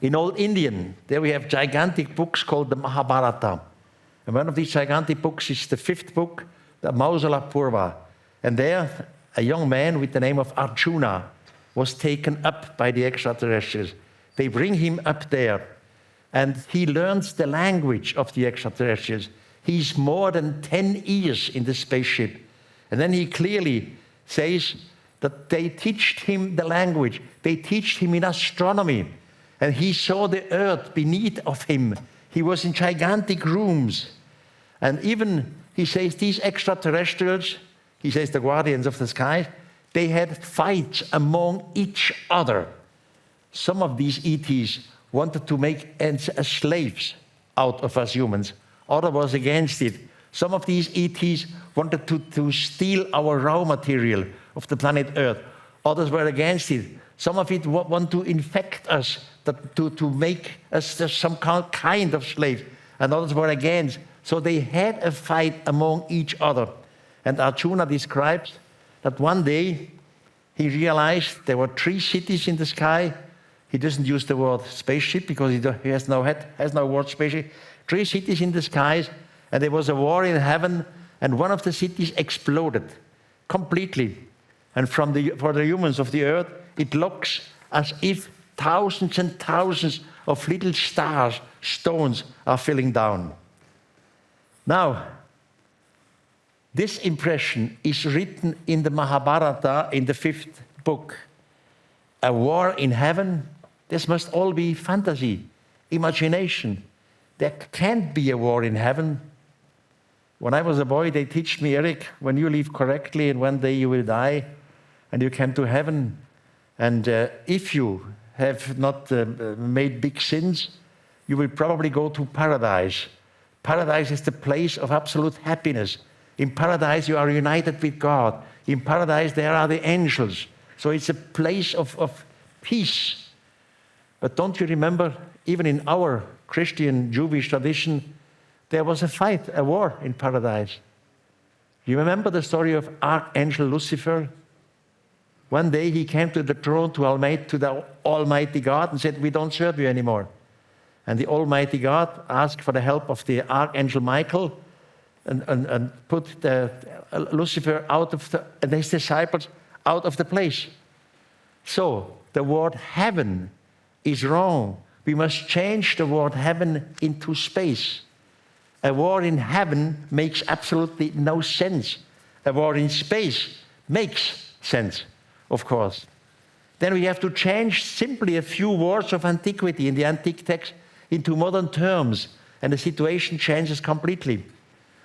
In Old Indian, there we have gigantic books called the Mahabharata. And one of these gigantic books is the 5th book, the Mausala Purva. And there, a young man with the name of Arjuna was taken up by the extraterrestrials. They bring him up there, and he learns the language of the extraterrestrials. He's more than 10 years in the spaceship. And then he clearly says that they taught him the language. They taught him in astronomy. And he saw the earth beneath of him. He was in gigantic rooms. And even, he says, these extraterrestrials, he says the guardians of the sky, they had fights among each other. Some of these ETs wanted to make slaves out of us humans. Others was against it. Some of these ETs wanted to steal our raw material of the planet Earth. Others were against it. Some of it want to infect us, to make us some kind of slave. And others were against. So they had a fight among each other. And Arjuna describes that one day he realized there were 3 cities in the sky. He doesn't use the word spaceship because he has no word spaceship. 3 cities in the skies, and there was a war in heaven, and one of the cities exploded completely. And for the humans of the earth, it looks as if thousands and thousands of little stars, stones are falling down. Now, this impression is written in the Mahabharata in the 5th book. A war in heaven, this must all be fantasy, imagination. There can't be a war in heaven. When I was a boy, they taught me, Eric, when you live correctly and one day you will die and you come to heaven, and if you have not made big sins, you will probably go to paradise. Paradise is the place of absolute happiness. In paradise, you are united with God. In paradise, there are the angels. So it's a place of peace. But don't you remember, even in our Christian Jewish tradition, there was a fight, a war in paradise. You remember the story of Archangel Lucifer? One day he came to the throne to the Almighty God and said, "We don't serve you anymore." And the Almighty God asked for the help of the Archangel Michael and put Lucifer and his disciples out of the place. So the word heaven is wrong. We must change the word heaven into space. A war in heaven makes absolutely no sense. A war in space makes sense, of course. Then we have to change simply a few words of antiquity in the antique text into modern terms, and the situation changes completely.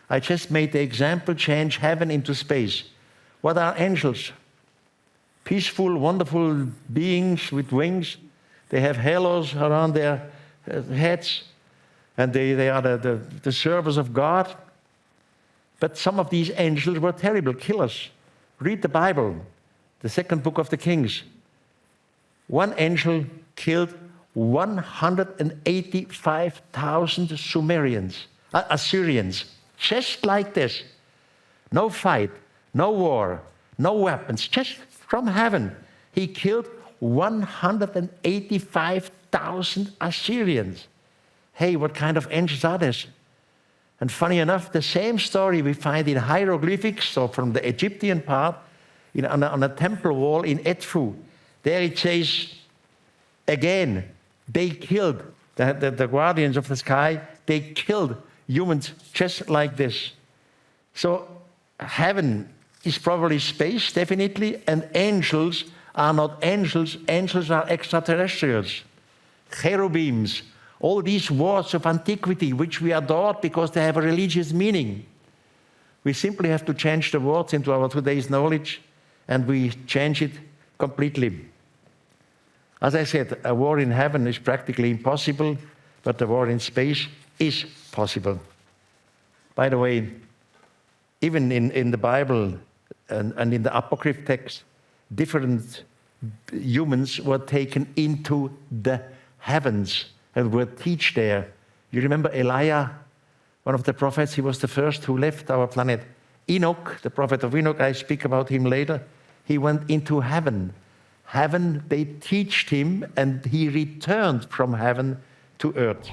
I just made the example, change heaven into space. What are angels? Peaceful, wonderful beings with wings. They have halos around their heads, and they are the servers of God. But some of these angels were terrible killers. Read the Bible, the 2nd book of the Kings. One angel killed 185,000 Assyrians, just like this. No fight, no war, no weapons, just from heaven. He killed 185,000 Assyrians. Hey, what kind of angels are these? And funny enough, the same story we find in hieroglyphics, so from the Egyptian part, on a temple wall in Edfu. There it says, again, they killed, the guardians of the sky, they killed humans just like this. So heaven is probably space, definitely, and angels are not angels. Angels are extraterrestrials, cherubims, all these words of antiquity which we adored because they have a religious meaning. We simply have to change the words into our today's knowledge, and we change it completely. As I said, a war in heaven is practically impossible, but a war in space is possible. By the way, even in the Bible and in the Apocryph text, different humans were taken into the heavens and were taught there. You remember Elijah, one of the prophets? He was the first who left our planet. Enoch, the prophet of Enoch, I speak about him later. He went into heaven. heaven, they taught him, and he returned from heaven to earth.